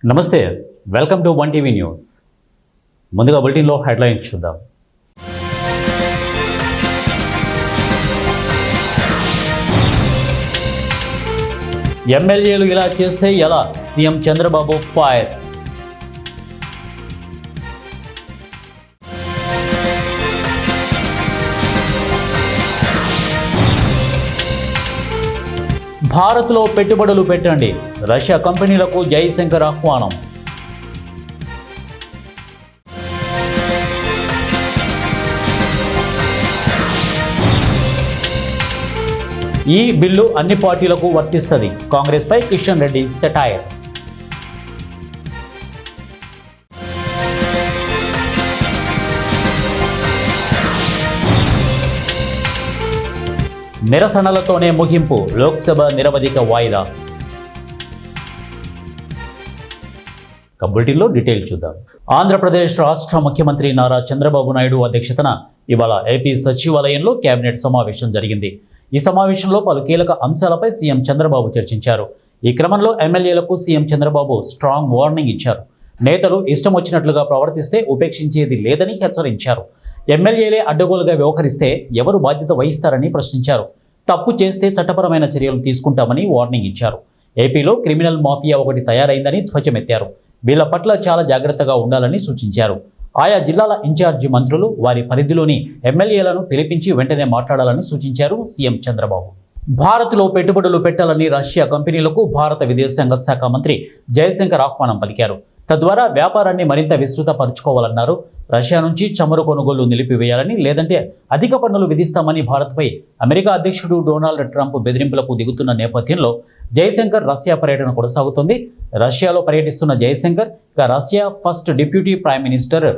నమస్తే, welcome to one TV news. ముందుగా బులెటిన్లో హెడ్లైన్స్ చూద్దాం. ఎమ్మెల్యేలు ఇలా చేస్తే ఎలా? CM Chandrababu fire. భారత్లో పెట్టుబడులు పెట్టండి, రష్యా కంపెనీలకు జైశంకర్ ఆహ్వానం. ఈ బిల్లు అన్ని పార్టీలకు వర్తిస్తుంది, కాంగ్రెస్ పై కిషన్ రెడ్డి సెటైర్. నిరసనలతోనే ముగింపు, లోక్సభ నిరవధిక వాయిదా. బులెటిన్లో డీటెయిల్ చూద్దాం. ఆంధ్రప్రదేశ్ రాష్ట్ర ముఖ్యమంత్రి నారా చంద్రబాబు నాయుడు అధ్యక్షతన ఇవాళ ఏపీ సచివాలయంలో కేబినెట్ సమావేశం జరిగింది. ఈ సమావేశంలో పలు కీలక అంశాలపై సీఎం చంద్రబాబు చర్చించారు. ఈ క్రమంలో ఎమ్మెల్యేలకు సీఎం చంద్రబాబు స్ట్రాంగ్ వార్నింగ్ ఇచ్చారు. నేతలు ఇష్టం వచ్చినట్లుగా ప్రవర్తిస్తే ఉపేక్షించేది లేదని హెచ్చరించారు. ఎమ్మెల్యేలే అడ్డగోలుగా వ్యవహరిస్తే ఎవరు బాధ్యత వహిస్తారని ప్రశ్నించారు. తప్పు చేస్తే చట్టపరమైన చర్యలు తీసుకుంటామని వార్నింగ్ ఇచ్చారు. ఏపీలో క్రిమినల్ మాఫియా ఒకటి తయారైందని ధ్వజమెత్తారు. వీళ్ల పట్ల చాలా జాగ్రత్తగా ఉండాలని సూచించారు. ఆయా జిల్లాల ఇన్ఛార్జి మంత్రులు వారి పరిధిలోని ఎమ్మెల్యేలను పిలిపించి వెంటనే మాట్లాడాలని సూచించారు సీఎం చంద్రబాబు. భారత్లో పెట్టుబడులు పెట్టాలని రష్యా కంపెనీలకు భారత విదేశాంగ శాఖ మంత్రి జయశంకర్ ఆహ్వానం పలికారు. తద్వారా వ్యాపారాన్ని మరింత విస్తృతపరచుకోవాలన్నారు. రష్యా నుంచి చమురు కొనుగోలు నిలిపివేయాలని, లేదంటే అధిక పన్నులు విధిస్తామని భారత్పై అమెరికా అధ్యక్షుడు డొనాల్డ్ ట్రంప్ బెదిరింపులకు దిగుతున్న నేపథ్యంలో జయశంకర్ రష్యా పర్యటన కొనసాగుతోంది. రష్యాలో పర్యటిస్తున్న Jaishankar Russia first deputy prime minister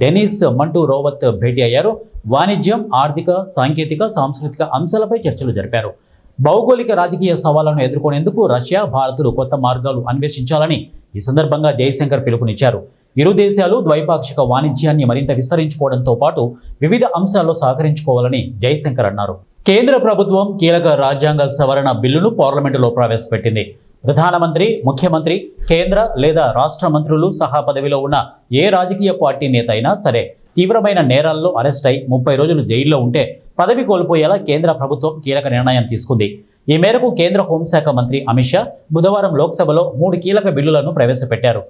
Denis మంటూరోవత్ భేటీ అయ్యారు. వాణిజ్యం, ఆర్థిక, సాంకేతిక, సాంస్కృతిక అంశాలపై చర్చలు జరిపారు. భౌగోళిక రాజకీయ సవాళ్లను ఎదుర్కొనేందుకు రష్యా, భారత్లు కొత్త మార్గాలు అన్వేషించాలని ఈ సందర్భంగా జయశంకర్ పిలుపునిచ్చారు. ఇరు దేశాలు ద్వైపాక్షిక వాణిజ్యాన్ని మరింత విస్తరించుకోవడంతో పాటు వివిధ అంశాల్లో సహకరించుకోవాలని జయశంకర్ అన్నారు. కేంద్ర ప్రభుత్వం కీలక రాజ్యాంగ సవరణ బిల్లును పార్లమెంటులో ప్రవేశపెట్టింది. ప్రధానమంత్రి, ముఖ్యమంత్రి, కేంద్ర లేదా రాష్ట్ర మంత్రులు సహా పదవిలో ఉన్న ఏ రాజకీయ పార్టీ నేత అయినా సరే తీవ్రమైన నేరాల్లో అరెస్ట్ అయి 30 రోజులు జైల్లో ఉంటే పదవి కోల్పోయేలా కేంద్ర ప్రభుత్వం కీలక నిర్ణయం తీసుకుంది. ఈ మేరకు కేంద్ర హోంశాఖ మంత్రి అమిత్ షా బుధవారం లోక్సభలో 3 కీలక బిల్లులను ప్రవేశపెట్టారు.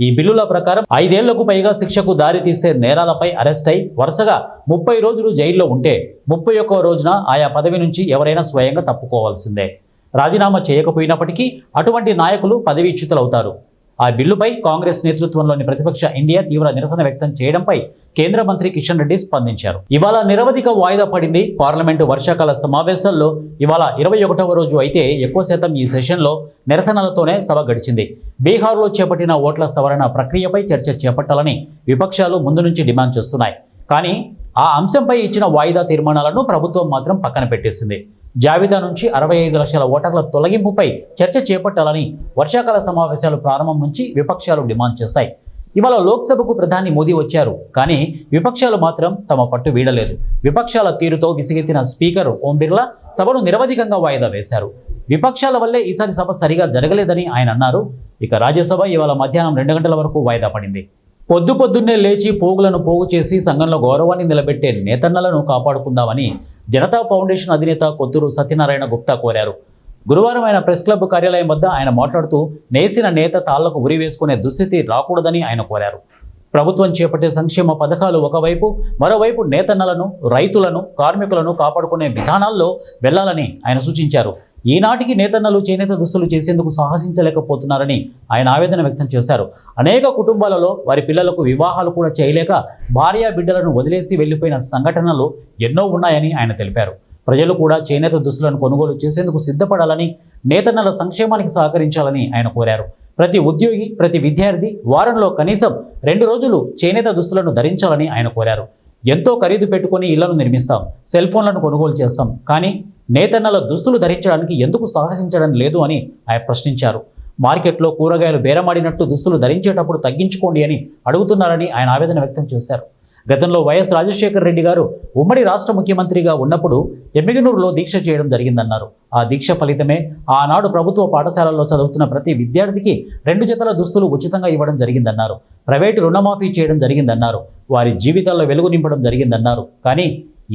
ఈ బిల్లుల ప్రకారం 5 ఏళ్లకు పైగా శిక్షకు దారితీసే నేరాలపై అరెస్ట్ అయి వరుసగా 30 రోజులు జైల్లో ఉంటే 31వ రోజున ఆయా పదవి నుంచి ఎవరైనా స్వయంగా తప్పుకోవాల్సిందే. రాజీనామా చేయకపోయినప్పటికీ అటువంటి నాయకులు పదవీచ్యుతులవుతారు. ఆ బిల్లుపై కాంగ్రెస్ నేతృత్వంలోని ప్రతిపక్ష ఇండియా తీవ్ర నిరసన వ్యక్తం చేయడంపై కేంద్ర మంత్రి కిషన్ రెడ్డి స్పందించారు. ఇవాళ నిరవధిక వాయిదా పడింది. పార్లమెంటు వర్షాకాల సమావేశాల్లో ఇవాళ 21వ రోజు అయితే ఎక్కువ శాతం ఈ సెషన్లో నిరసనలతోనే సభ గడిచింది. బీహార్లో చేపట్టిన ఓట్ల సవరణ ప్రక్రియపై చర్చ చేపట్టాలని విపక్షాలు ముందు నుంచి డిమాండ్ చేస్తున్నాయి. కానీ ఆ అంశంపై ఇచ్చిన వాయిదా తీర్మానాలను ప్రభుత్వం మాత్రం పక్కన పెట్టేసింది. జాబితా నుంచి 65 లక్షల ఓటర్ల తొలగింపుపై చర్చ చేపట్టాలని వర్షాకాల సమావేశాలు ప్రారంభం నుంచి విపక్షాలు డిమాండ్ చేశాయి. ఇవాళ లోక్సభకు ప్రధాని మోదీ వచ్చారు, కానీ విపక్షాలు మాత్రం తమ పట్టు వీడలేదు. విపక్షాల తీరుతో విసిగెత్తిన స్పీకర్ ఓం బిర్లా సభను నిరవధికంగా వాయిదా వేశారు. విపక్షాల వల్లే ఈసారి సభ సరిగా జరగలేదని ఆయన అన్నారు. ఇక రాజ్యసభ ఇవాళ మధ్యాహ్నం 2 గంటల వరకు వాయిదా పడింది. పొద్దున్నే లేచి పోగులను పోగు చేసి సంఘంలో గౌరవాన్ని నిలబెట్టే నేతన్నలను కాపాడుకుందామని జనతా ఫౌండేషన్ అధినేత కొత్తూరు సత్యనారాయణ గుప్తా కోరారు. గురువారం ఆయన ప్రెస్ క్లబ్ కార్యాలయం వద్ద ఆయన మాట్లాడుతూ నేసిన నేత తాళ్లకు ఉరి వేసుకునే దుస్థితి రాకూడదని ఆయన కోరారు. ప్రభుత్వం చేపట్టే సంక్షేమ పథకాలు ఒకవైపు, మరోవైపు నేతన్నలను, రైతులను, కార్మికులను కాపాడుకునే విధానాల్లో వెళ్లాలని ఆయన సూచించారు. ఈనాటికి నేతన్నలు చేనేత దుస్తులు చేసేందుకు సాహసించలేకపోతున్నారని ఆయన ఆవేదన వ్యక్తం చేశారు. అనేక కుటుంబాలలో వారి పిల్లలకు వివాహాలు కూడా చేయలేక భార్య బిడ్డలను వదిలేసి వెళ్లిపోయిన సంఘటనలు ఎన్నో ఉన్నాయని ఆయన తెలిపారు. ప్రజలు కూడా చేనేత దుస్తులను కొనుగోలు చేసేందుకు సిద్ధపడాలని, నేతన్నల సంక్షేమానికి సహకరించాలని ఆయన కోరారు. ప్రతి ఉద్యోగి, ప్రతి విద్యార్థి వారంలో కనీసం 2 రోజులు చేనేత దుస్తులను ధరించాలని ఆయన కోరారు. ఎంతో ఖరీదు పెట్టుకుని ఇళ్లను నిర్మిస్తాం, సెల్ ఫోన్లను కొనుగోలు చేస్తాం, కానీ నేతన్నల దుస్తులు ధరించడానికి ఎందుకు సాహసించడం లేదు అని ఆయన ప్రశ్నించారు. మార్కెట్లో కూరగాయలు బేరమాడినట్టు దుస్తులు ధరించేటప్పుడు తగ్గించుకోండి అని అడుగుతున్నారని ఆయన ఆవేదన వ్యక్తం చేశారు. గతంలో వైఎస్ రాజశేఖర రెడ్డి గారు ఉమ్మడి రాష్ట్ర ముఖ్యమంత్రిగా ఉన్నప్పుడు ఎమ్మిగనూరులో దీక్ష చేయడం జరిగిందన్నారు. ఆ దీక్ష ఫలితమే ఆనాడు ప్రభుత్వ పాఠశాలల్లో చదువుతున్న ప్రతి విద్యార్థికి 2 జతల దుస్తులు ఉచితంగా ఇవ్వడం జరిగిందన్నారు. ప్రైవేటు రుణమాఫీ చేయడం జరిగిందన్నారు. వారి జీవితాల్లో వెలుగు నింపడం జరిగిందన్నారు. కానీ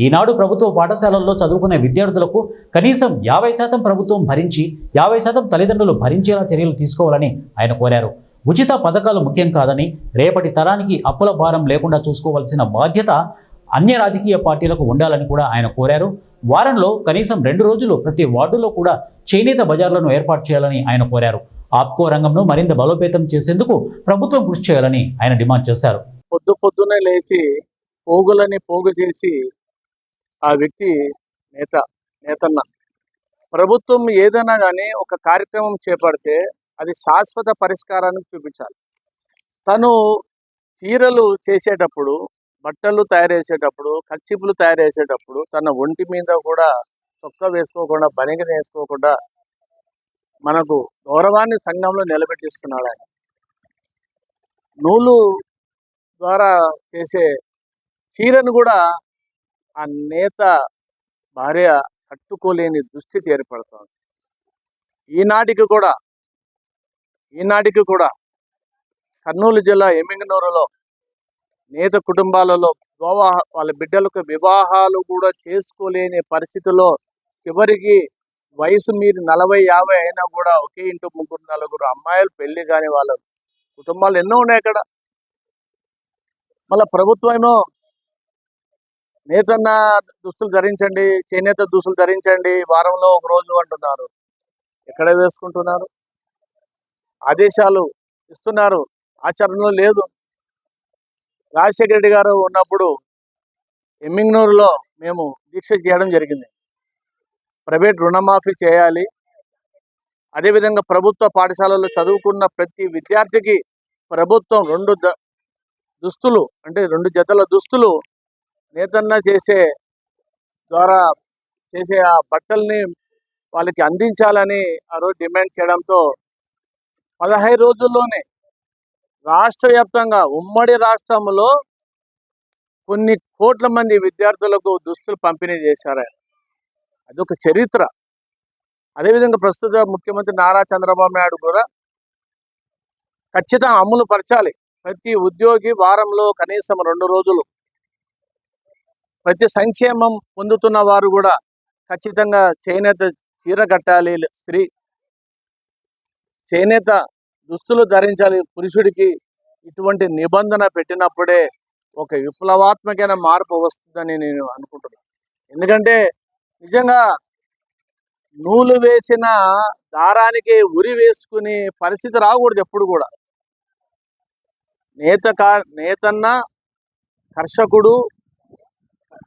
ఈనాడు ప్రభుత్వ పాఠశాలల్లో చదువుకునే విద్యార్థులకు కనీసం 50% ప్రభుత్వం భరించి 50% తల్లిదండ్రులు భరించేలా చర్యలు తీసుకోవాలని ఆయన కోరారు. ఉచిత పథకాలు ముఖ్యం కాదని, రేపటి తరానికి అప్పుల భారం లేకుండా చూసుకోవాల్సిన బాధ్యత అన్ని రాజకీయ పార్టీలకు ఉండాలని కూడా ఆయన కోరారు. వారంలో కనీసం 2 రోజులు ప్రతి వార్డులో కూడా చేనేత బజార్లను ఏర్పాటు చేయాలని ఆయన కోరారు. ఆప్కో రంగంను మరింత బలోపేతం చేసేందుకు ప్రభుత్వం కృషి చేయాలని ఆయన డిమాండ్ చేశారు. పొద్దున్నే లేచి పోగులని పోగు చేసి ఆ వ్యక్తి నేతన్న. ప్రభుత్వం ఏదైనా కానీ ఒక కార్యక్రమం చేపడితే అది శాశ్వత పరిష్కారాన్ని చూపించాలి. తను చీరలు చేసేటప్పుడు, బట్టలు తయారు చేసేటప్పుడు, కర్చీపులు తయారు చేసేటప్పుడు తన ఒంటి మీద కూడా చొక్కా వేసుకోకుండా, బనిగని వేసుకోకుండా మనకు గౌరవాన్ని సంఘంలో నిలబెట్టిస్తున్నాడు ఆయన. నూలు ద్వారా చేసే చీరను కూడా ఆ నేత భార్య కట్టుకోలేని దుస్థితి ఏర్పడుతుంది. ఈనాటికి కూడా కర్నూలు జిల్లా ఎమ్మిగనూరులో నేత కుటుంబాలలో వాళ్ళ బిడ్డలకు వివాహాలు కూడా చేసుకోలేని పరిస్థితుల్లో చివరికి వయసు మీరు 40-50 అయినా కూడా ఒకే ఇంటి 3-4 అమ్మాయిలు పెళ్లి కాని వాళ్ళ కుటుంబాలు ఎన్నో ఉన్నాయి అక్కడ. మళ్ళీ ప్రభుత్వం ఏమో నేతన్న దుస్తులు ధరించండి, చేనేత దుస్తులు ధరించండి, వారంలో 1 రోజు అంటున్నారు. ఎక్కడ వేసుకుంటున్నారు? ఆదేశాలు ఇస్తున్నారు, ఆచరణలో లేదు. రాజశేఖర రెడ్డి గారు ఉన్నప్పుడు ఎమ్మిగనూరులో మేము దీక్ష చేయడం జరిగింది. ప్రైవేట్ రుణమాఫీ చేయాలి, అదేవిధంగా ప్రభుత్వ పాఠశాలల్లో చదువుకున్న ప్రతి విద్యార్థికి ప్రభుత్వం 2 దుస్తులు అంటే 2 జతల దుస్తులు నేతన్న చేసే ఆ బట్టల్ని వాళ్ళకి అందించాలని ఆ రోజు డిమాండ్ చేయడంతో 15 రోజుల్లోనే రాష్ట్ర వ్యాప్తంగా ఉమ్మడి రాష్ట్రంలో కొన్ని కోట్ల మంది విద్యార్థులకు దుస్తులు పంపిణీ చేశారు. అదొక చరిత్ర. అదేవిధంగా ప్రస్తుత ముఖ్యమంత్రి నారా చంద్రబాబు నాయుడు కూడా ఖచ్చితంగా అమలు పరచాలి. ప్రతి ఉద్యోగి వారంలో కనీసం 2 రోజులు, ప్రతి సంక్షేమం పొందుతున్న వారు కూడా ఖచ్చితంగా చేనేత చీర కట్టాలి, స్త్రీ చేనేత దుస్తులు ధరించాలి పురుషుడికి. ఇటువంటి నిబంధన పెట్టినప్పుడే ఒక విప్లవాత్మకమైన మార్పు వస్తుందని నేను అనుకుంటున్నాను. ఎందుకంటే నిజంగా నూలు వేసిన దారానికి ఉరి వేసుకుని పరిస్థితి రాకూడదు ఎప్పుడు కూడా. నేతన్న కర్షకుడు,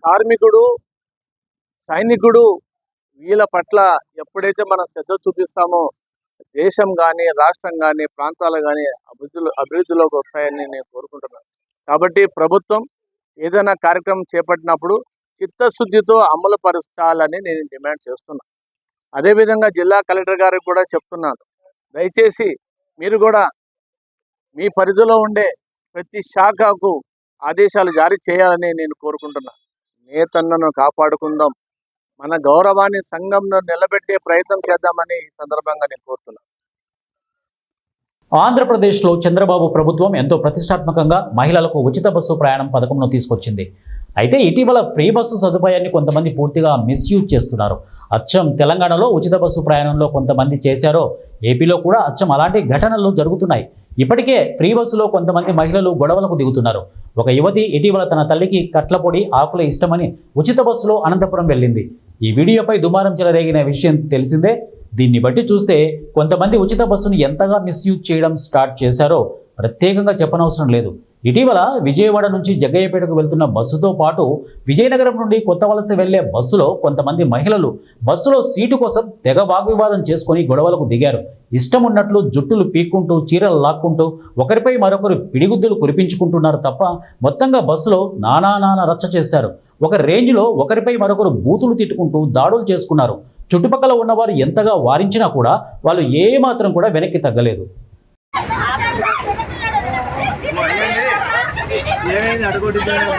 కార్మికుడు, సైనికుడు వీళ్ళ పట్ల ఎప్పుడైతే మనం శ్రద్ధ చూపిస్తామో దేశం కానీ, రాష్ట్రం కానీ, ప్రాంతాలు కానీ అభివృద్ధిలోకి వస్తాయని నేను కోరుకుంటున్నాను. కాబట్టి ప్రభుత్వం ఏదైనా కార్యక్రమం చేపట్టినప్పుడు చిత్తశుద్ధితో అమలు పరచాలని నేను డిమాండ్ చేస్తున్నాను. అదేవిధంగా జిల్లా కలెక్టర్ గారికి కూడా చెప్తున్నాను, దయచేసి మీరు కూడా మీ పరిధిలో ఉండే ప్రతి శాఖకు ఆదేశాలు జారీ చేయాలని నేను కోరుకుంటున్నాను. నేతన్నను కాపాడుకుందాం, మన గౌరవాన్ని సంఘంలో నిలబెట్టే ప్రయత్నం చేద్దామని ఈ సందర్భంగా నేను కోరుతున్నాను. ఆంధ్రప్రదేశ్లో చంద్రబాబు ప్రభుత్వం ఎంతో ప్రతిష్టాత్మకంగా మహిళలకు ఉచిత బస్సు ప్రయాణం పథకంను తీసుకొచ్చింది. అయితే ఇటీవల ఫ్రీ బస్సు సదుపాయాన్ని కొంతమంది పూర్తిగా మిస్యూజ్ చేస్తున్నారు. అచ్చం తెలంగాణలో ఉచిత బస్సు ప్రయాణంలో కొంతమంది చేశారో ఏపీలో కూడా అచ్చం అలాంటి ఘటనలు జరుగుతున్నాయి. ఇప్పటికే ఫ్రీ బస్సులో కొంతమంది మహిళలు గొడవలకు దిగుతున్నారు. ఒక యువతి ఇటీవల తన తల్లికి కట్లపొడి ఆకుల ఇష్టమని ఉచిత బస్సులో అనంతపురం వెళ్ళింది. ఈ వీడియోపై దుమారం చెలరేగిన విషయం తెలిసిందే. దీన్ని బట్టి చూస్తే కొంతమంది ఉచిత బస్సును ఎంతగా మిస్యూజ్ చేయడం స్టార్ట్ చేశారో ప్రత్యేకంగా చెప్పనవసరం లేదు. ఇటీవల విజయవాడ నుంచి జగ్గయ్యపేటకు వెళ్తున్న బస్సుతో పాటు విజయనగరం నుండి కొత్తవలస వెళ్లే బస్సులో కొంతమంది మహిళలు బస్సులో సీటు కోసం తెగ వాగ్వివాదం చేసుకుని గొడవలకు దిగారు. ఇష్టం ఉన్నట్లు జుట్టులు పీక్కుంటూ, చీరలు లాక్కుంటూ ఒకరిపై మరొకరు పిడిగుద్దులు కురిపించుకుంటున్నారు తప్ప మొత్తంగా బస్సులో నానా రచ్చ చేశారు. ఒక రేంజ్లో ఒకరిపై మరొకరు బూతులు తిట్టుకుంటూ దాడులు చేసుకున్నారు. చుట్టుపక్కల ఉన్నవారు ఎంతగా వారించినా కూడా వాళ్ళు ఏమాత్రం కూడా వెనక్కి తగ్గలేదు. ఏమైంది అడగొట్టించాడు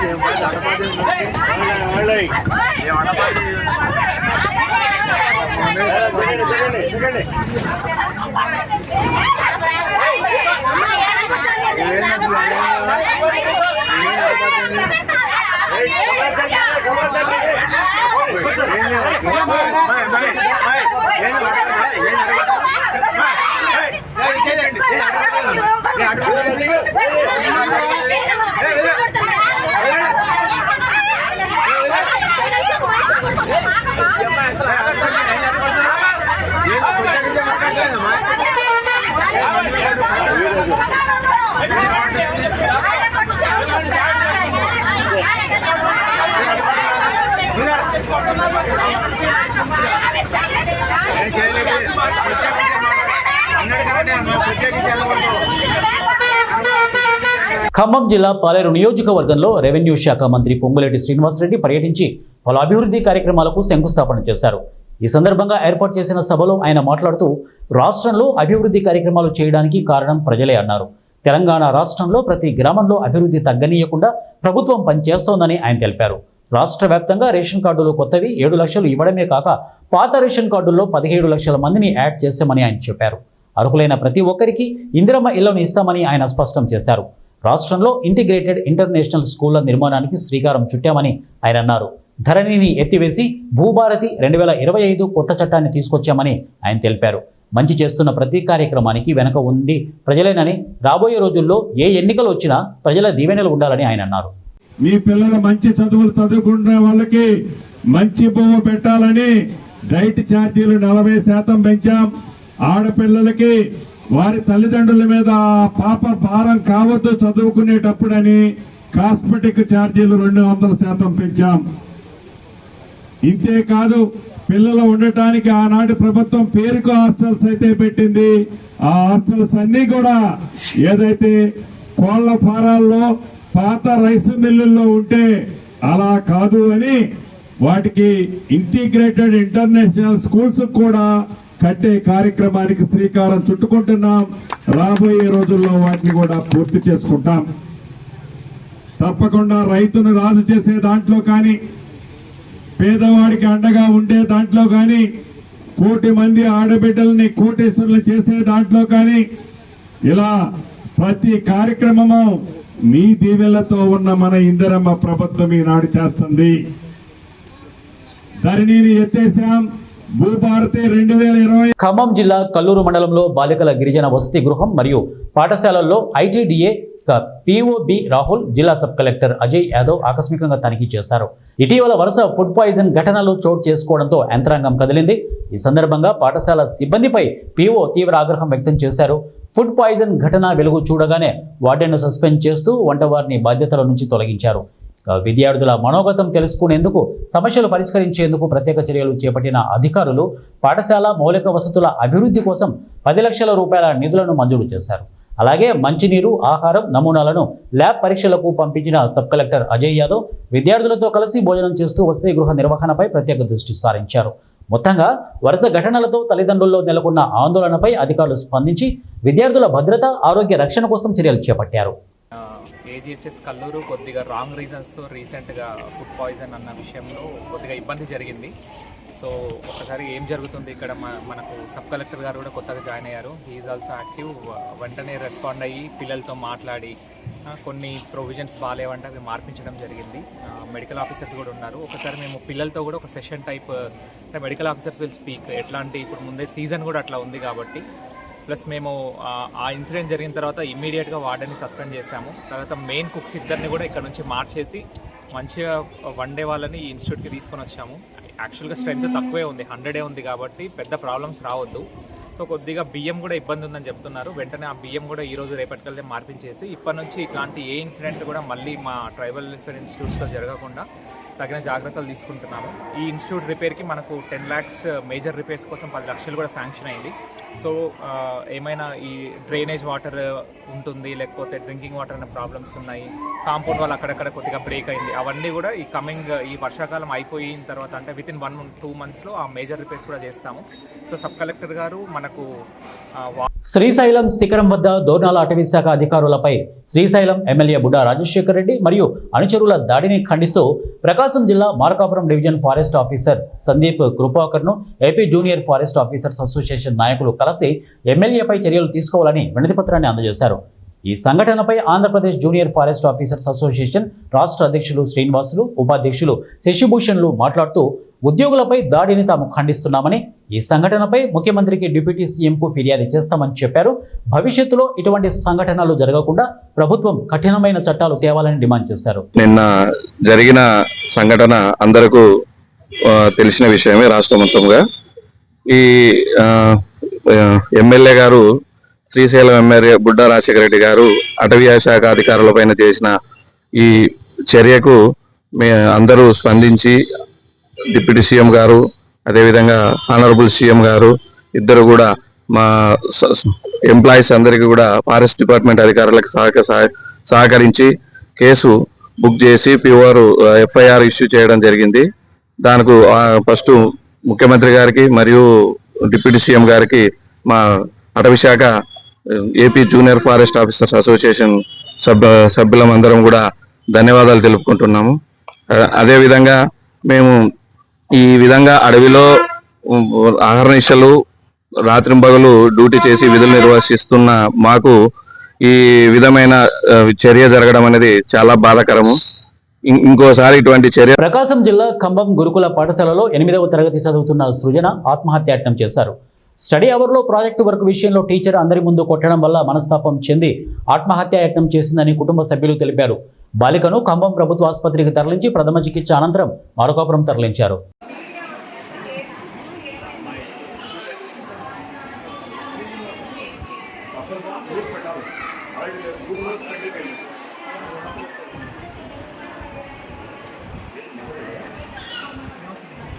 ఖమ్మం జిల్లా పాలేరు నియోజకవర్గంలో రెవెన్యూ శాఖ మంత్రి పొంగులేటి శ్రీనివాసరెడ్డి పర్యటించి పలు అభివృద్ధి కార్యక్రమాలకు శంకుస్థాపన చేశారు. ఈ సందర్భంగా ఏర్పాటు చేసిన సభలో ఆయన మాట్లాడుతూ రాష్ట్రంలో అభివృద్ధి కార్యక్రమాలు చేయడానికి కారణం ప్రజలే అన్నారు. తెలంగాణ రాష్ట్రంలో ప్రతి గ్రామంలో అభివృద్ధి తగ్గనీయకుండా ప్రభుత్వం పనిచేస్తోందని ఆయన తెలిపారు. రాష్ట్ర వ్యాప్తంగా రేషన్ కార్డులు కొత్తవి 7 లక్షలు ఇవ్వడమే కాక పాత రేషన్ కార్డుల్లో 17 లక్షల మందిని యాడ్ చేశామని ఆయన చెప్పారు. అర్హులైన ప్రతి ఒక్కరికి ఇందిరమ్మ ఇళ్లను ఇస్తామని ఆయన స్పష్టం చేశారు. రాష్ట్రంలో ఇంటిగ్రేటెడ్ ఇంటర్నేషనల్ స్కూళ్ల నిర్మాణానికి శ్రీకారం చుట్టామని ఆయన అన్నారు. ధరణిని ఎత్తివేసి భూభారతి 2025 కొత్త చట్టాన్ని తీసుకొచ్చామని ఆయన తెలిపారు. మంచి చేస్తున్న ప్రతి కార్యక్రమానికి వెనక ఉంది ప్రజలేనని, రాబోయే రోజుల్లో ఏ ఎన్నికలు వచ్చినా ప్రజల దీవెనలు ఉండాలని ఆయన అన్నారు. మీ పిల్లలు మంచి చదువులు చదువుకునే వాళ్ళకి మంచి భూమి పెట్టాలని డైట్ ఛార్జీలు 40% పెంచాం. ఆడపిల్లలకి వారి తల్లిదండ్రుల మీద పాప భారం కావద్దు చదువుకునేటప్పుడని కాస్మెటిక్ ఛార్జీలు 200% పెంచాం. ఇంతేకాదు పిల్లలు ఉండటానికి ఆనాటి ప్రభుత్వం పేరుకు హాస్టల్స్ అయితే పెట్టింది. ఆ హాస్టల్స్ అన్ని కూడా ఏదైతే కోళ్ల ఫారాల్లో పాత రైస్ మిల్లుల్లో ఉంటే అలా కాదు అని వాటికి ఇంటిగ్రేటెడ్ ఇంటర్నేషనల్ స్కూల్స్ కూడా కట్టే కార్యక్రమానికి శ్రీకారం చుట్టుకుంటున్నాం. రాబోయే రోజుల్లో వాటిని కూడా పూర్తి చేసుకుంటాం. తప్పకుండా రైతును రాజు చేసే దాంట్లో కానీ, పేదవాడికి అండగా ఉండే దాంట్లో కానీ, 1 కోటి మంది ఆడబిడ్డల్ని కోటేశ్వరులు చేసే దాంట్లో కానీ, ఇలా ప్రతి కార్యక్రమము మీ దీవెనలతో ఉన్న మన ఇందిరమ్మ ప్రభుత్వం ఈనాడు చేస్తుంది. ధరణిని ఎత్తేసాం. భూభారతి 2020. ఖమ్మం జిల్లా కల్లూరు మండలంలో బాలికల గిరిజన వసతి గృహం మరియు పాఠశాలల్లో ఐటీడీఏ పీఓబి రాహుల్, జిల్లా సబ్ కలెక్టర్ అజయ్ యాదవ్ ఆకస్మికంగా తనిఖీ చేశారు. ఇటీవల వరుస ఫుడ్ పాయిజన్ ఘటనలు చోటు చేసుకోవడంతో యంత్రాంగం కదిలింది. ఈ సందర్భంగా పాఠశాల సిబ్బందిపై పీఓ తీవ్ర ఆగ్రహం వ్యక్తం చేశారు. ఫుడ్ పాయిజన్ ఘటన వెలుగు చూడగానే వార్డెన్ను సస్పెండ్ చేస్తూ వంటవారిని బాధ్యతల నుంచి తొలగించారు. విద్యార్థుల మనోగతం తెలుసుకునేందుకు, సమస్యలు పరిష్కరించేందుకు ప్రత్యేక చర్యలు చేపట్టిన అధికారులు పాఠశాల మౌలిక వసతుల అభివృద్ధి కోసం 10 లక్షల రూపాయల నిధులను మంజూరు చేశారు. అలాగే మంచినీరు, ఆహారం నమూనాలను ల్యాబ్ పరీక్షలకు పంపించిన సబ్ కలెక్టర్ అజయ్ యాదవ్ విద్యార్థులతో కలిసి భోజనం చేస్తూ వసతి గృహ నిర్వహణపై ప్రత్యేక దృష్టి సారించారు. మొత్తంగా వరుస ఘటనలతో తల్లిదండ్రుల్లో నెలకొన్న ఆందోళనపై అధికారులు స్పందించి విద్యార్థుల భద్రత, ఆరోగ్య రక్షణ కోసం చర్యలు చేపట్టారు. ఏజీహెచ్ఎస్ కల్లూరు కొద్దిగా రాంగ్ రీజన్స్తో రీసెంట్గా ఫుడ్ పాయిజన్ అన్న విషయంలో కొద్దిగా ఇబ్బంది జరిగింది. సో ఒకసారి ఏం జరుగుతుంది ఇక్కడ, మనకు సబ్ కలెక్టర్ గారు కూడా కొత్తగా జాయిన్ అయ్యారు. He is also active. వెంటనే రెస్పాండ్ అయ్యి పిల్లలతో మాట్లాడి కొన్ని ప్రొవిజన్స్ బాగాలేవంటే అవి మార్పించడం జరిగింది. మెడికల్ ఆఫీసర్స్ కూడా ఉన్నారు. ఒకసారి మేము పిల్లలతో కూడా ఒక session type, medical officers will speak ఎట్లాంటి, ఇప్పుడు ముందే సీజన్ కూడా అట్లా ఉంది కాబట్టి. ప్లస్ మేము ఆ ఇన్సిడెంట్ జరిగిన తర్వాత ఇమ్మీడియట్గా వార్డెన్ని సస్పెండ్ చేశాము. తర్వాత మెయిన్ కుక్స్ ఇద్దరిని కూడా ఇక్కడ నుంచి మార్చేసి మంచిగా వన్డే వాళ్ళని ఈ ఇన్స్టిట్యూట్కి తీసుకొని వచ్చాము. యాక్చువల్గా స్ట్రెంత్ తక్కువే ఉంది, 100 ఉంది కాబట్టి పెద్ద ప్రాబ్లమ్స్ రావద్దు. సో కొద్దిగా బియ్యం కూడా ఇబ్బంది ఉందని చెప్తున్నారు. వెంటనే ఆ బియ్యం కూడా ఈరోజు రేపటికల్లా మార్పించేసి ఇప్పటి నుంచి ఇట్లాంటి ఏ ఇన్సిడెంట్ కూడా మళ్ళీ మా ట్రైబల్ వెల్ఫేర్ ఇన్స్టిట్యూట్స్లో జరగకుండా తగిన జాగ్రత్తలు తీసుకుంటున్నాము. ఈ ఇన్స్టిట్యూట్ రిపేర్కి మనకు 10 lakhs మేజర్ రిపేర్స్ కోసం 10 లక్షలు కూడా శాంక్షన్ అయింది. సో ఏమైనా ఈ డ్రైనేజ్ వాటర్ ఉంటుంది, లేకపోతే డ్రింకింగ్ వాటర్ అనే ప్రాబ్లమ్స్ ఉన్నాయి, కాంపౌండ్ వాళ్ళు అక్కడక్కడ కొద్దిగా బ్రేక్ అయింది, అవన్నీ కూడా ఈ వర్షాకాలం అయిపోయిన తర్వాత అంటే వితిన్ 1-2 monthsలో ఆ మేజర్ రిపేర్స్ కూడా చేస్తాము. సో సబ్ కలెక్టర్ గారు మనకు శ్రీశైలం శిఖరం వద్ద దోర్నాల అటవీ శాఖ అధికారులపై శ్రీశైలం ఎమ్మెల్యే బుడ్డా రాజశేఖర్ రెడ్డి మరియు అనుచరుల దాడిని ఖండిస్తూ ప్రకాశం జిల్లా Markapuram division forest officer Sandeep కృపాకర్ను AP junior forest officers association నాయకులు కలిసి ఎమ్మెల్యేపై చర్యలు తీసుకోవాలని వినతిపత్రాన్ని అందజేశారు. ఈ సంఘటనపై Andhra Pradesh junior forest officers association రాష్ట్ర అధ్యక్షులు శ్రీనివాసులు, ఉపాధ్యక్షులు శశిభూషణ్లు మాట్లాడుతూ ఉద్యోగులపై దాడిని తాము ఖండిస్తున్నామని, ఈ సంఘటనపై ముఖ్యమంత్రికి డిప్యూటీ సీఎంకు ఫిర్యాదు చేస్తామని చెప్పారు. భవిష్యత్తులో ఇటువంటి సంఘటనలు జరగకుండా ప్రభుత్వం కఠినమైన చట్టాలు తేవాలని డిమాండ్ చేశారు. నిన్న జరిగిన సంఘటన అందరికీ తెలిసిన విషయమే. రాష్ట్ర మొత్తంగా ఈ ఎమ్మెల్యే గారు శ్రీశైలం ఎమ్మెల్యే బుడ్డా రాజశేఖర రెడ్డి గారు అటవీ శాఖ అధికారులపైన చేసిన ఈ చర్యకు అందరూ స్పందించి డిప్యూటీ సీఎం గారు, అదేవిధంగా ఆనరబుల్ సీఎం గారు ఇద్దరు కూడా మా ఎంప్లాయీస్ అందరికీ కూడా ఫారెస్ట్ డిపార్ట్మెంట్ అధికారులకు సహకరించి కేసు బుక్ చేసి ఎఫ్ఐఆర్ ఇష్యూ చేయడం జరిగింది. దానికి ఫస్ట్ ముఖ్యమంత్రి గారికి మరియు డిప్యూటీ సీఎం గారికి మా అటవీ శాఖ AP junior forest officers association సభ్యులందరం కూడా ధన్యవాదాలు తెలుపుకుంటున్నాము. అదేవిధంగా మేము ఈ విధంగా అడవిలో అహర్నిశలు రాత్రింబగలు డ్యూటీ చేసి విధులు నిర్వహిస్తున్న మాకు ఈ విధమైన చర్య జరగడం అనేది చాలా బాధాకరము. ఇంకోసారి ఇటువంటి చర్య. ప్రకాశం జిల్లా ఖమ్మం గురుకుల పాఠశాలలో 8వ తరగతి చదువుతున్న సృజన ఆత్మహత్యాయత్నం చేశారు. స్టడీ అవర్లో ప్రాజెక్టు వర్క్ విషయంలో టీచర్ అందరి ముందు కొట్టడం వల్ల మనస్తాపం చెంది ఆత్మహత్యాయత్నం చేసిందని కుటుంబ సభ్యులు తెలిపారు. బాలికను ఖమ్మం ప్రభుత్వ ఆసుపత్రికి తరలించి ప్రథమ చికిత్స అనంతరం మార్కాపురం తరలించారు.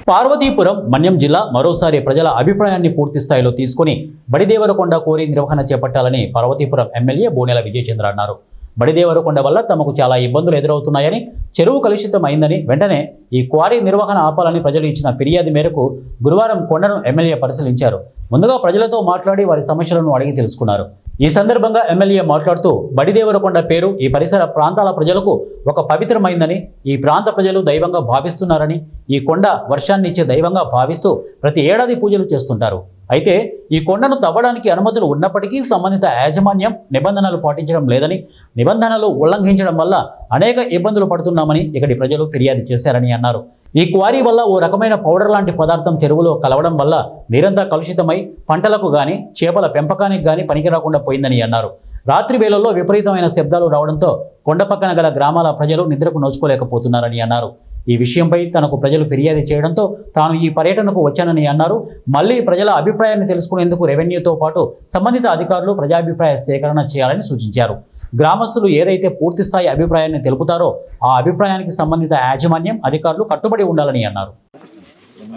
పార్వతీపురం మన్యం జిల్లా మరోసారి ప్రజల అభిప్రాయాన్ని పూర్తి స్థాయిలో తీసుకుని బడిదేవరకొండ కోరి నిర్వహణ చేపట్టాలని పార్వతీపురం ఎమ్మెల్యే బోనెల విజయచంద్ర అన్నారు. బడిదేవరకొండ వల్ల తమకు చాలా ఇబ్బందులు ఎదురవుతున్నాయని, చెరువు కలుషితం అయిందని, వెంటనే ఈ క్వారీ నిర్వహణ ఆపాలని ప్రజలు ఇచ్చిన ఫిర్యాదు మేరకు గురువారం కొండను ఎమ్మెల్యే పరిశీలించారు. ముందుగా ప్రజలతో మాట్లాడి వారి సమస్యలను అడిగి తెలుసుకున్నారు. ఈ సందర్భంగా ఎమ్మెల్యే మాట్లాడుతూ బడిదేవరకొండ పేరు ఈ పరిసర ప్రాంతాల ప్రజలకు ఒక పవిత్రమైందని, ఈ ప్రాంత ప్రజలు దైవంగా భావిస్తున్నారని, ఈ కొండ వర్షాన్ని ఇచ్చే దైవంగా భావిస్తూ ప్రతి ఏడాది పూజలు చేస్తుంటారు. అయితే ఈ కొండను తవ్వడానికి అనుమతులు ఉన్నప్పటికీ సంబంధిత యాజమాన్యం నిబంధనలు పాటించడం లేదని, నిబంధనలు ఉల్లంఘించడం వల్ల అనేక ఇబ్బందులు పడుతున్నామని ఇక్కడి ప్రజలు ఫిర్యాదు చేశారని అన్నారు. ఈ క్వారీ వల్ల ఓ రకమైన పౌడర్ లాంటి పదార్థం చెరువులో కలవడం వల్ల నీరంతా కలుషితమై పంటలకు గాని, చేపల పెంపకానికి గాని పనికిరాకుండా పోయిందని అన్నారు. రాత్రి వేళల్లో విపరీతమైన శబ్దాలు రావడంతో కొండ పక్కన గల గ్రామాల ప్రజలు నిద్రకు నోచుకోలేకపోతున్నారని అన్నారు. ఈ విషయంపై తనకు ప్రజలు ఫిర్యాదు చేయడంతో తాను ఈ పర్యటనకు వచ్చానని అన్నారు. మళ్లీ ప్రజల అభిప్రాయాన్ని తెలుసుకునేందుకు రెవెన్యూతో పాటు సంబంధిత అధికారులు ప్రజాభిప్రాయ సేకరణ చేయాలని సూచించారు. గ్రామస్తులు ఏదైతే పూర్తిస్థాయి అభిప్రాయాన్ని తెలుపుతారో ఆ అభిప్రాయానికి సంబంధిత యాజమాన్యం, అధికారులు కట్టుబడి ఉండాలని అన్నారు.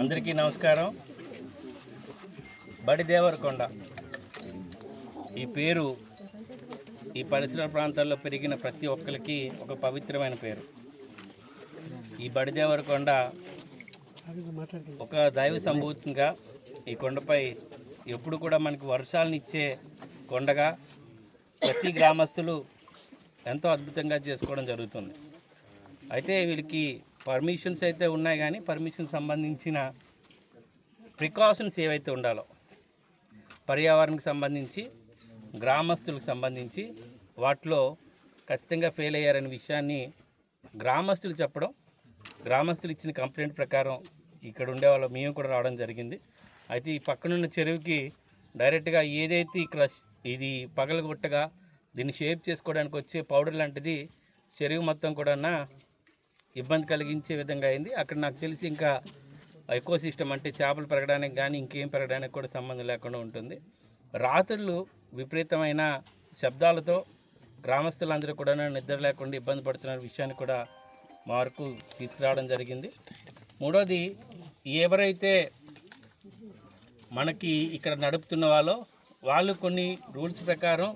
అందరికీ నమస్కారం. బడిదేవరకొండ ఈ పేరు ఈ పరిసర ప్రాంతాల్లో పెరిగిన ప్రతి ఒక్కరికి ఒక పవిత్రమైన పేరు. ఈ బడిదేవరకొండ ఒక దైవ సంభూతంగా ఈ కొండపై ఎప్పుడు కూడా మనకు వర్షాలనిచ్చే కొండగా ప్రతి గ్రామస్తులు ఎంతో అద్భుతంగా చేసుకోవడం జరుగుతుంది. అయితే వీళ్ళకి పర్మిషన్స్ అయితే ఉన్నాయి, కానీ పర్మిషన్ సంబంధించిన ప్రికాషన్స్ ఏవైతే ఉండాలో పర్యావరణకు సంబంధించి, గ్రామస్తులకు సంబంధించి వాటిలో ఖచ్చితంగా ఫెయిల్ అయ్యారనే విషయాన్ని గ్రామస్తులు చెప్పడం, గ్రామస్తులు ఇచ్చిన కంప్లైంట్ ప్రకారం ఇక్కడ ఉండేవాళ్ళు మేము కూడా రావడం జరిగింది. అయితే ఈ పక్కనున్న చెరువుకి డైరెక్ట్గా ఏదైతే ఇది పగలగొట్టగా దీన్ని షేప్ చేసుకోవడానికి వచ్చే పౌడర్ లాంటిది చెరువు మొత్తం కూడా ఇబ్బంది కలిగించే విధంగా అయింది. అక్కడ నాకు తెలిసి ఇంకా ఎకో సిస్టమ్ అంటే చేపలు పెరగడానికి కానీ ఇంకేం పెరగడానికి కూడా సంబంధం లేకుండా ఉంటుంది. రాత్రులు విపరీతమైన శబ్దాలతో గ్రామస్తులందరూ కూడా నిద్ర లేకుండా ఇబ్బంది పడుతున్న విషయాన్ని కూడా మా వరకు తీసుకురావడం జరిగింది. మూడోది, ఎవరైతే మనకి ఇక్కడ నడుపుతున్న వాళ్ళు కొన్ని రూల్స్ ప్రకారం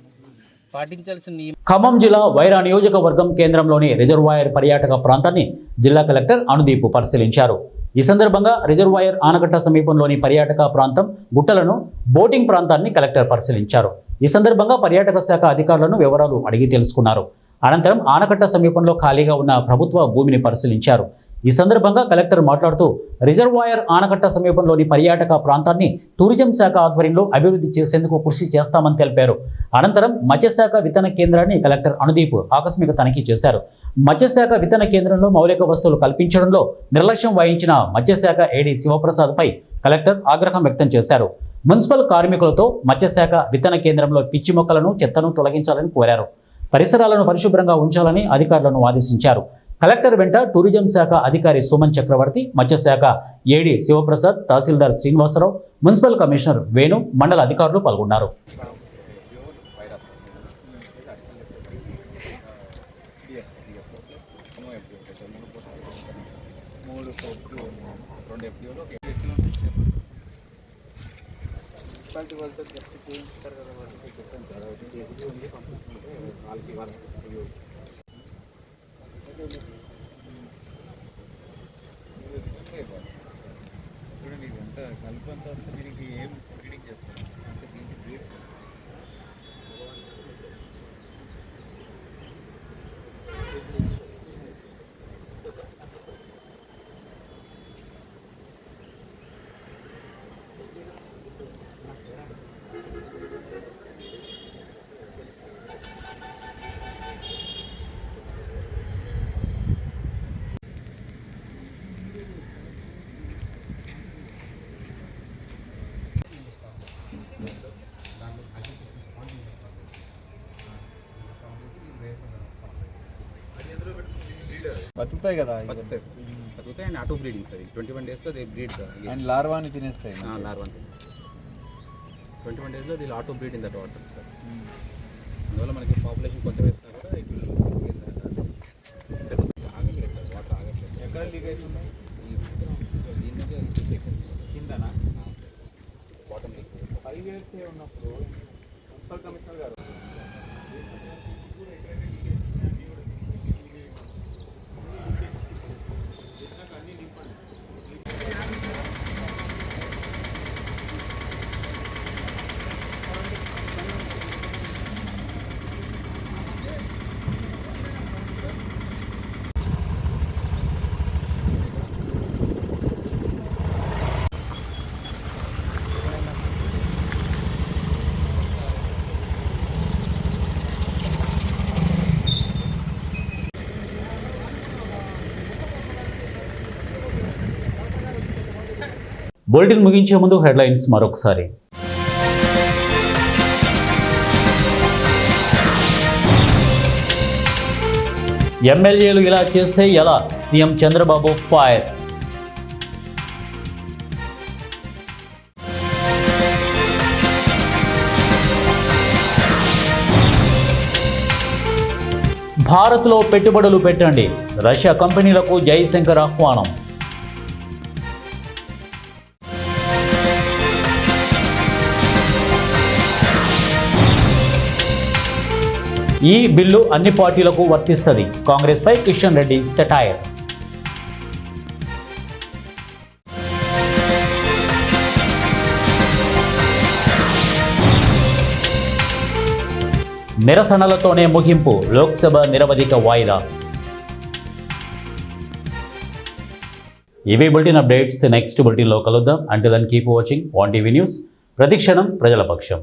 పాటించాల్సిన. ఖమ్మం జిల్లా వైరా నియోజకవర్గం కేంద్రంలోని రిజర్వాయర్ పర్యాటక ప్రాంతాన్ని జిల్లా కలెక్టర్ అనుదీప్ పరిశీలించారు. ఈ సందర్భంగా రిజర్వాయర్ ఆనకట్ట సమీపంలోని పర్యాటక ప్రాంతం గుట్టలను బోటింగ్ ప్రాంతాన్ని కలెక్టర్ పరిశీలించారు. ఈ సందర్భంగా పర్యాటక శాఖ అధికారులను వివరాలు అడిగి తెలుసుకున్నారు. అనంతరం ఆనకట్ట సమీపంలో ఖాళీగా ఉన్న ప్రభుత్వ భూమిని పరిశీలించారు. ఈ సందర్భంగా కలెక్టర్ మాట్లాడుతూ రిజర్వాయర్ ఆనకట్ట సమీపంలోని పర్యాటక ప్రాంతాన్ని టూరిజం శాఖ ఆధ్వర్యంలో అభివృద్ధి చేసేందుకు కృషి చేస్తామని తెలిపారు. అనంతరం మత్స్యశాఖ విత్తన కేంద్రాన్ని కలెక్టర్ అనుదీప్ ఆకస్మిక తనిఖీ చేశారు. మత్స్యశాఖ విత్తన కేంద్రంలో మౌలిక వస్తువులు కల్పించడంలో నిర్లక్ష్యం వహించిన మత్స్యశాఖ ఏడీ శివప్రసాద్పై కలెక్టర్ ఆగ్రహం వ్యక్తం చేశారు. మున్సిపల్ కార్మికులతో మత్స్యశాఖ విత్తన కేంద్రంలో పిచ్చి మొక్కలను చెత్తను తొలగించాలని కోరారు. పరిసరాలను పరిశుభ్రంగా ఉంచాలని అధికారులను ఆదేశించారు. కలెక్టర్ వెంట టూరిజం శాఖ అధికారి సుమన్ చక్రవర్తి, మత్స్యశాఖ ఏడీ శివప్రసాద్, తహసీల్దార్ శ్రీనివాసరావు, మున్సిపల్ కమిషనర్ వేణు, మండల అధికారులు పాల్గొన్నారు. బతుకుతాయి కదా బతుకుతాయి అండ్ ఆటో బ్రీడింగ్ సార్. 21 డేస్లో దే బ్రీడ్ సార్. అండ్ లార్వాని తినేస్తాయి. లార్వాన్ 21 డేస్లో దీని auto breed in that water sir. అందువల్ల మనకి పాపులేషన్ కొంచెం వేసినా కూడా ఆగట్లేదు సార్, వాటర్ ఆగట్లేదు. ఎక్కడ లీక్ అవుతున్నాయి? దీని నుంచి లీక్ అయిపోయింది కిందనా? Bottom leak. 5 years ఉన్నప్పుడు మున్సిపల్ కమిషనర్ గారు బులెటిన్ ముగించే ముందు హెడ్లైన్స్ మరొకసారి. ఎమ్మెల్యేలు ఇలా చేస్తే ఎలా? CM Chandrababu fire. భారత్లో పెట్టుబడులు పెట్టండి, రష్యా కంపెనీలకు జైశంకర్ ఆహ్వానం. ఈ బిల్లు అన్ని పార్టీలకు వర్తిస్తుంది, కాంగ్రెస్పై కిషన్ రెడ్డి సెటైర్. నిరసనలతోనే ముగింపు, లోక్సభ నిరవధిక వాయిదా. ఇవి బులెటిన్ అప్డేట్స్. నెక్స్ట్ బులెటిన్లో కలుద్దాం. Until then keep watching ONE TV news. ప్రతిక్షణం ప్రజల పక్షం.